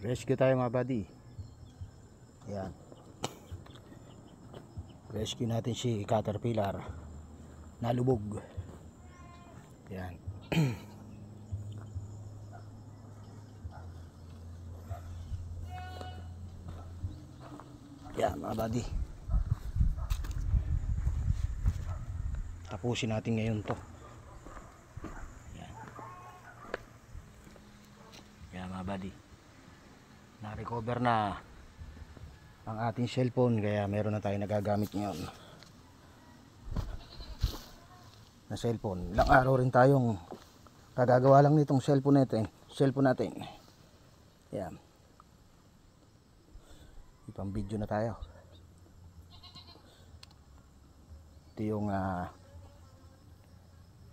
Rescue tayo mga buddy. Ayan. Rescue natin si Caterpillar. Nalubog. Ayan. Ayan mga buddy. Tapusin natin ngayon to. Ayan. Ayan mga buddy. Na-recover na ang ating cellphone, kaya meron na tayo nagagamit ngayon na cellphone. Ilang araw rin tayong kagagawa lang nitong cellphone natin. Ayan. Ipang video na tayo. Ito yung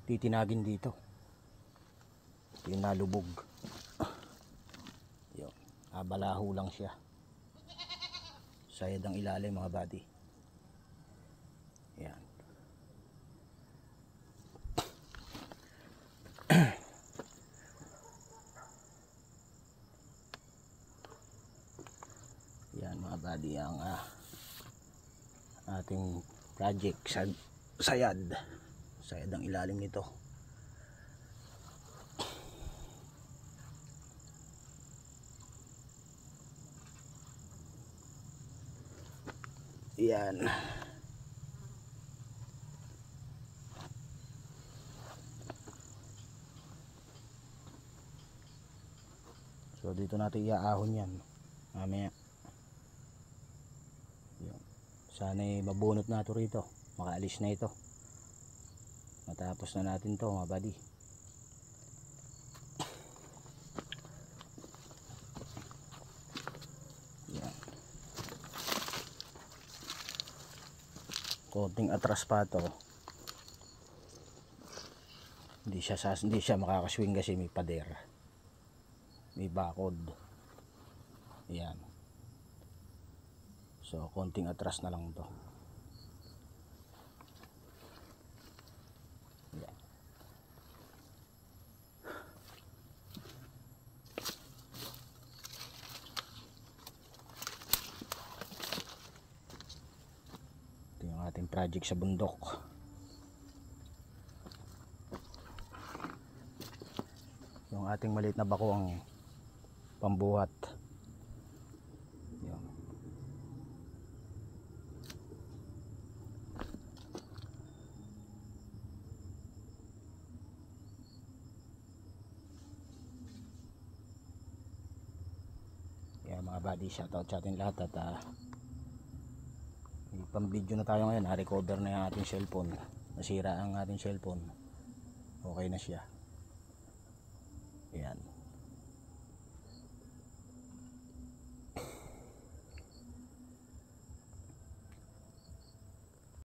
titinagin dito. Ito yung nalubog. Yun. Balaho lang siya. Sayad ang ilalim mga buddy. Yan. Yan mga buddy ang ating project sayad ang ilalim nito. Yan. So dito natin iaahon yan mamaya. Yan. Sana'y mabunot na ito rito, makaalis na ito matapos na natin to mga buddy. Yan. Konting atras pa to, hindi siya makakaswing kasi may pader, may bakod. Yan. So konting atras na lang to. Yan. Ito yung ating project sa bundok. Yung ating maliit na bako ang pambuhat. Yan. Yan mga buddy, shoutout sa ating lahat at pang video na tayo ngayon. Na-recover na yung ating cellphone. Nasira ang ating cellphone. Okay na siya. Yan.